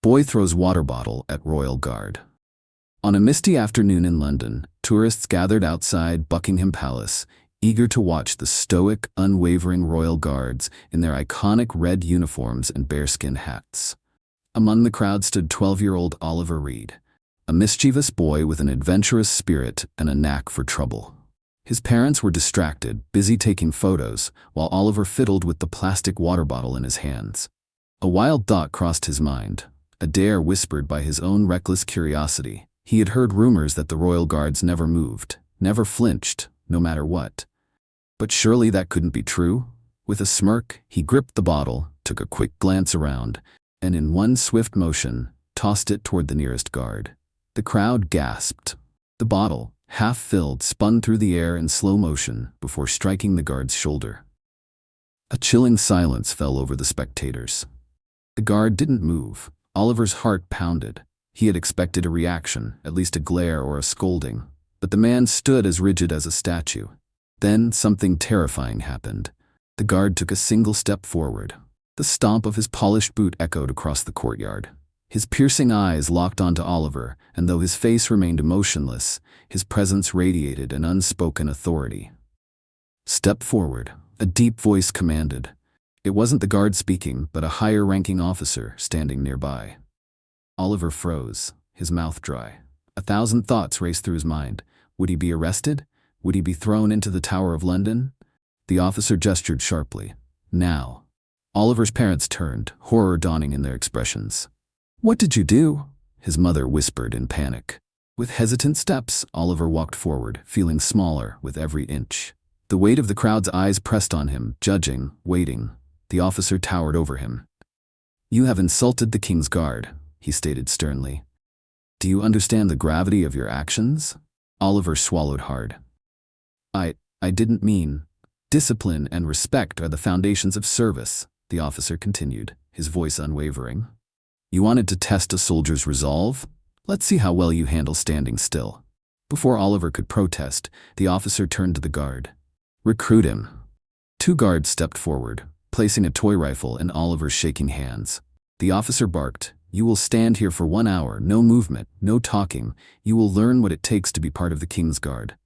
Boy throws water bottle at Royal Guard. On a misty afternoon in London, tourists gathered outside Buckingham Palace, eager to watch the stoic, unwavering Royal Guards in their iconic red uniforms and bearskin hats. Among the crowd stood 12-year-old Oliver Reed, a mischievous boy with an adventurous spirit and a knack for trouble. His parents were distracted, busy taking photos, while Oliver fiddled with the plastic water bottle in his hands. A wild thought crossed his mind, a dare whispered by his own reckless curiosity. He had heard rumors that the Royal Guards never moved, never flinched, no matter what. But surely that couldn't be true? With a smirk, he gripped the bottle, took a quick glance around, and in one swift motion, tossed it toward the nearest guard. The crowd gasped. The bottle, half filled, spun through the air in slow motion before striking the guard's shoulder. A chilling silence fell over the spectators. The guard didn't move. Oliver's heart pounded. He had expected a reaction, at least a glare or a scolding, but the man stood as rigid as a statue. Then something terrifying happened. The guard took a single step forward. The stomp of his polished boot echoed across the courtyard. His piercing eyes locked onto Oliver, and though his face remained emotionless, his presence radiated an unspoken authority. "Step forward," a deep voice commanded. It wasn't the guard speaking, but a higher-ranking officer standing nearby. Oliver froze, his mouth dry. 1,000 thoughts raced through his mind. Would he be arrested? Would he be thrown into the Tower of London? The officer gestured sharply. "Now." Oliver's parents turned, horror dawning in their expressions. "What did you do?" his mother whispered in panic. With hesitant steps, Oliver walked forward, feeling smaller with every inch. The weight of the crowd's eyes pressed on him, judging, waiting. The officer towered over him. "You have insulted the King's Guard," he stated sternly. "Do you understand the gravity of your actions?" Oliver swallowed hard. I didn't mean. Discipline and respect are the foundations of service," the officer continued, his voice unwavering. "You wanted to test a soldier's resolve? Let's see how well you handle standing still." Before Oliver could protest, the officer turned to the guard. "Recruit him." 2 guards stepped forward, placing a toy rifle in Oliver's shaking hands. The officer barked, "You will stand here for 1 hour, no movement, no talking. You will learn what it takes to be part of the King's Guard."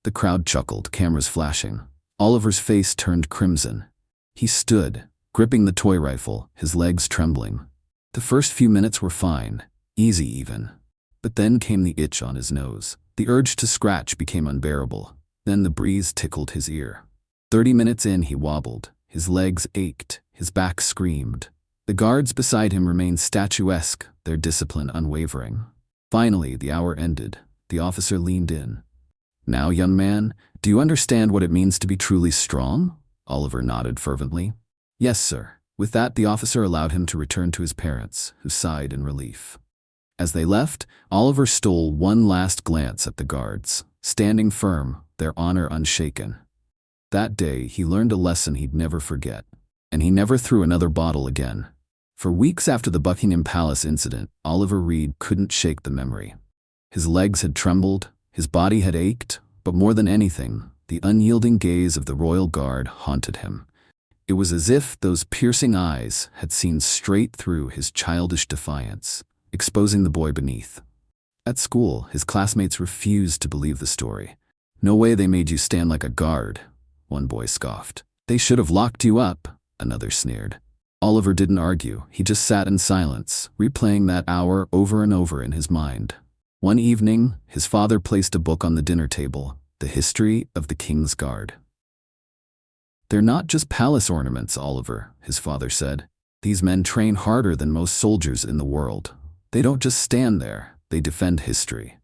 The crowd chuckled, cameras flashing. Oliver's face turned crimson. He stood, gripping the toy rifle, his legs trembling. The first few minutes were fine, easy even. But then came the itch on his nose. The urge to scratch became unbearable. Then the breeze tickled his ear. 30 minutes in, he wobbled. His legs ached, his back screamed. The guards beside him remained statuesque, their discipline unwavering. Finally, the hour ended. The officer leaned in. "Now, young man, do you understand what it means to be truly strong?" Oliver nodded fervently. "Yes, sir." With that, the officer allowed him to return to his parents, who sighed in relief. As they left, Oliver stole one last glance at the guards, standing firm, their honor unshaken. That day, he learned a lesson he'd never forget, and he never threw another bottle again. For weeks after the Buckingham Palace incident, Oliver Reed couldn't shake the memory. His legs had trembled, his body had ached, but more than anything, the unyielding gaze of the Royal Guard haunted him. It was as if those piercing eyes had seen straight through his childish defiance, exposing the boy beneath. At school, his classmates refused to believe the story. "No way they made you stand like a guard," one boy scoffed. "They should have locked you up," another sneered. Oliver didn't argue, he just sat in silence, replaying that hour over and over in his mind. One evening, his father placed a book on the dinner table, The History of the King's Guard. "They're not just palace ornaments, Oliver," his father said. "These men train harder than most soldiers in the world. They don't just stand there, they defend history."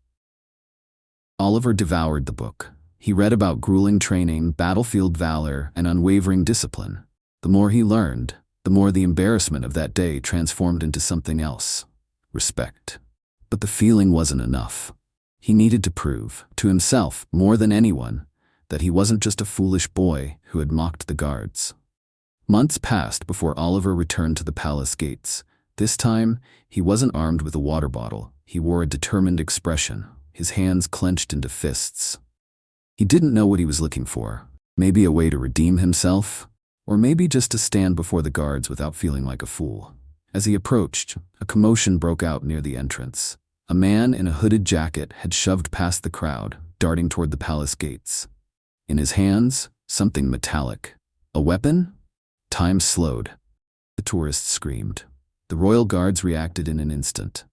Oliver devoured the book. He read about grueling training, battlefield valor, and unwavering discipline. The more he learned, the more the embarrassment of that day transformed into something else: respect. But the feeling wasn't enough. He needed to prove, to himself more than anyone, that he wasn't just a foolish boy who had mocked the guards. Months passed before Oliver returned to the palace gates. This time, he wasn't armed with a water bottle. He wore a determined expression, his hands clenched into fists. He didn't know what he was looking for. Maybe a way to redeem himself, or maybe just to stand before the guards without feeling like a fool. As he approached, a commotion broke out near the entrance. A man in a hooded jacket had shoved past the crowd, darting toward the palace gates. In his hands, something metallic. A weapon? Time slowed. The tourists screamed. The royal guards reacted in an instant.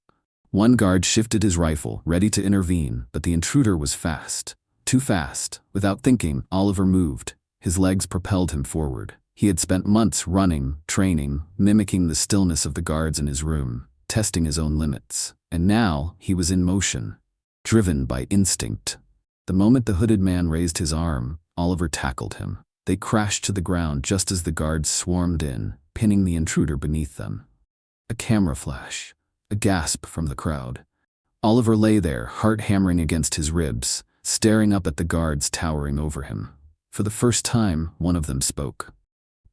One guard shifted his rifle, ready to intervene, but the intruder was fast. Too fast. Without thinking, Oliver moved. His legs propelled him forward. He had spent months running, training, mimicking the stillness of the guards in his room, testing his own limits. And now he was in motion, driven by instinct. The moment the hooded man raised his arm, Oliver tackled him. They crashed to the ground just as the guards swarmed in, pinning the intruder beneath them. A camera flash. A gasp from the crowd. Oliver lay there, heart hammering against his ribs, staring up at the guards towering over him. For the first time, one of them spoke.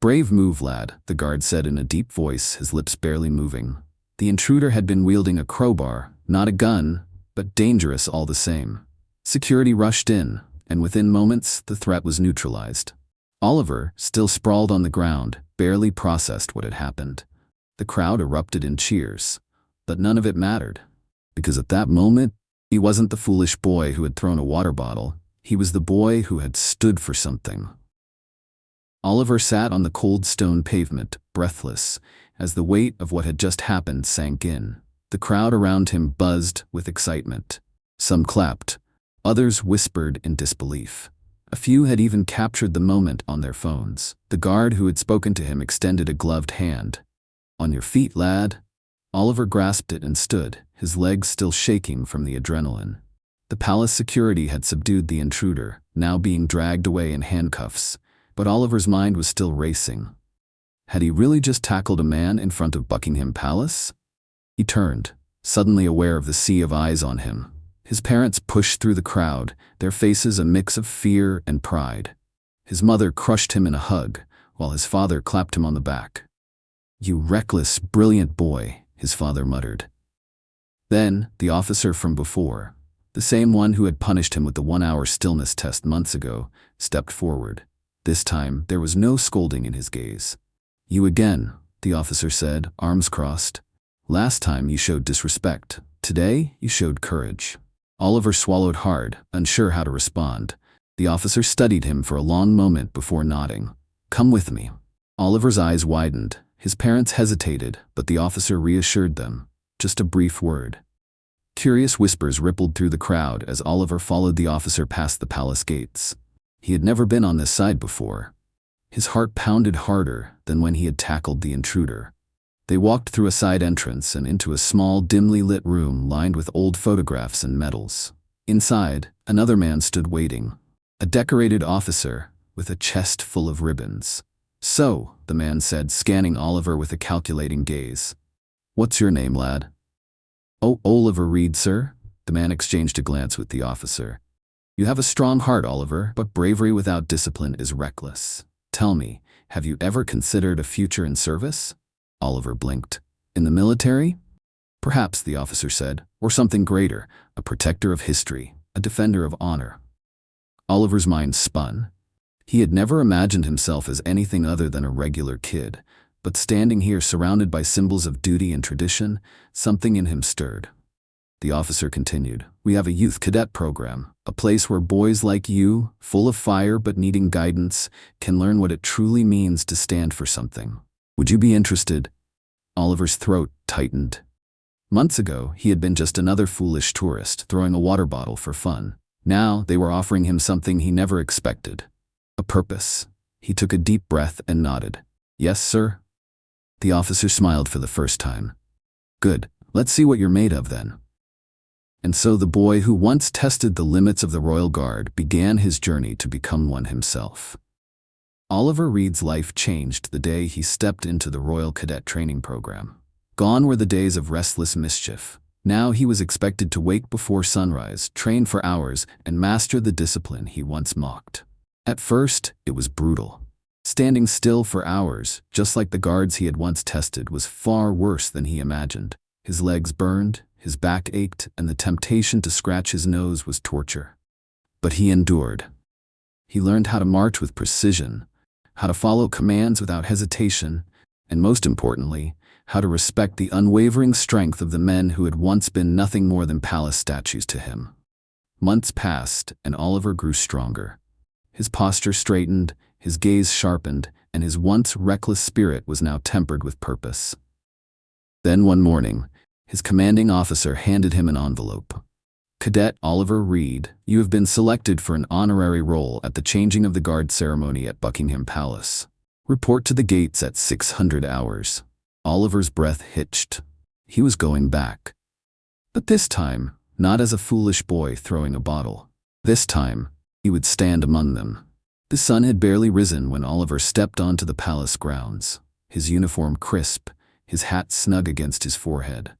"Brave move, lad," the guard said in a deep voice, his lips barely moving. The intruder had been wielding a crowbar, not a gun, but dangerous all the same. Security rushed in, and within moments, the threat was neutralized. Oliver, still sprawled on the ground, barely processed what had happened. The crowd erupted in cheers. But none of it mattered, because at that moment, he wasn't the foolish boy who had thrown a water bottle. He was the boy who had stood for something. Oliver sat on the cold stone pavement, breathless, as the weight of what had just happened sank in. The crowd around him buzzed with excitement. Some clapped. Others whispered in disbelief. A few had even captured the moment on their phones. The guard who had spoken to him extended a gloved hand. "On your feet, lad." Oliver grasped it and stood, his legs still shaking from the adrenaline. The palace security had subdued the intruder, now being dragged away in handcuffs, but Oliver's mind was still racing. Had he really just tackled a man in front of Buckingham Palace? He turned, suddenly aware of the sea of eyes on him. His parents pushed through the crowd, their faces a mix of fear and pride. His mother crushed him in a hug, while his father clapped him on the back. "You reckless, brilliant boy," his father muttered. Then, the officer from before, the same one who had punished him with the 1-hour stillness test months ago, stepped forward. This time, there was no scolding in his gaze. "You again," the officer said, arms crossed. "Last time you showed disrespect. Today, you showed courage." Oliver swallowed hard, unsure how to respond. The officer studied him for a long moment before nodding. "Come with me." Oliver's eyes widened. His parents hesitated, but the officer reassured them. Just a brief word. Curious whispers rippled through the crowd as Oliver followed the officer past the palace gates. He had never been on this side before. His heart pounded harder than when he had tackled the intruder. They walked through a side entrance and into a small, dimly lit room lined with old photographs and medals. Inside, another man stood waiting. A decorated officer with a chest full of ribbons. "So," the man said, scanning Oliver with a calculating gaze. "What's your name, lad?" "Oh, Oliver Reed, sir." The man exchanged a glance with the officer. "You have a strong heart, Oliver, but bravery without discipline is reckless. Tell me, have you ever considered a future in service?" Oliver blinked. "In the military?" "Perhaps," the officer said, "or something greater, a protector of history, a defender of honor." Oliver's mind spun. He had never imagined himself as anything other than a regular kid, but standing here surrounded by symbols of duty and tradition, something in him stirred. The officer continued, "We have a youth cadet program, a place where boys like you, full of fire but needing guidance, can learn what it truly means to stand for something. Would you be interested?" Oliver's throat tightened. Months ago, he had been just another foolish tourist throwing a water bottle for fun. Now, they were offering him something he never expected. A purpose. He took a deep breath and nodded. "Yes, sir." The officer smiled for the first time. "Good. Let's see what you're made of then." And so the boy who once tested the limits of the Royal Guard began his journey to become one himself. Oliver Reed's life changed the day he stepped into the Royal Cadet Training Program. Gone were the days of restless mischief. Now he was expected to wake before sunrise, train for hours, and master the discipline he once mocked. At first, it was brutal. Standing still for hours, just like the guards he had once tested, was far worse than he imagined. His legs burned, his back ached, and the temptation to scratch his nose was torture. But he endured. He learned how to march with precision, how to follow commands without hesitation, and most importantly, how to respect the unwavering strength of the men who had once been nothing more than palace statues to him. Months passed, and Oliver grew stronger. His posture straightened, his gaze sharpened, and his once reckless spirit was now tempered with purpose. Then one morning, his commanding officer handed him an envelope. "Cadet Oliver Reed, you have been selected for an honorary role at the changing of the guard ceremony at Buckingham Palace. Report to the gates at 600 hours. Oliver's breath hitched. He was going back. But this time, not as a foolish boy throwing a bottle. This time, he would stand among them. The sun had barely risen when Oliver stepped onto the palace grounds, his uniform crisp, his hat snug against his forehead.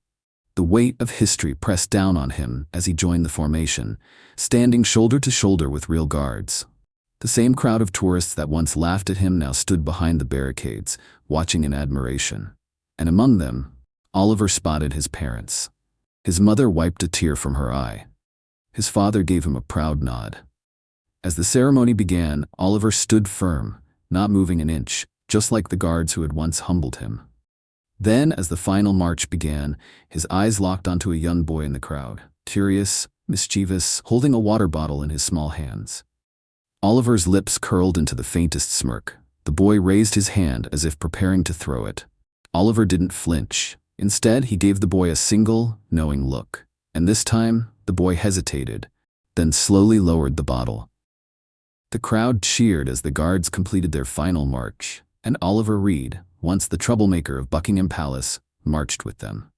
The weight of history pressed down on him as he joined the formation, standing shoulder to shoulder with real guards. The same crowd of tourists that once laughed at him now stood behind the barricades, watching in admiration. And among them, Oliver spotted his parents. His mother wiped a tear from her eye. His father gave him a proud nod. As the ceremony began, Oliver stood firm, not moving an inch, just like the guards who had once humbled him. Then, as the final march began, his eyes locked onto a young boy in the crowd, curious, mischievous, holding a water bottle in his small hands. Oliver's lips curled into the faintest smirk. The boy raised his hand as if preparing to throw it. Oliver didn't flinch. Instead, he gave the boy a single, knowing look. And this time, the boy hesitated, then slowly lowered the bottle. The crowd cheered as the guards completed their final march, and Oliver Reed, once the troublemaker of Buckingham Palace, marched with them.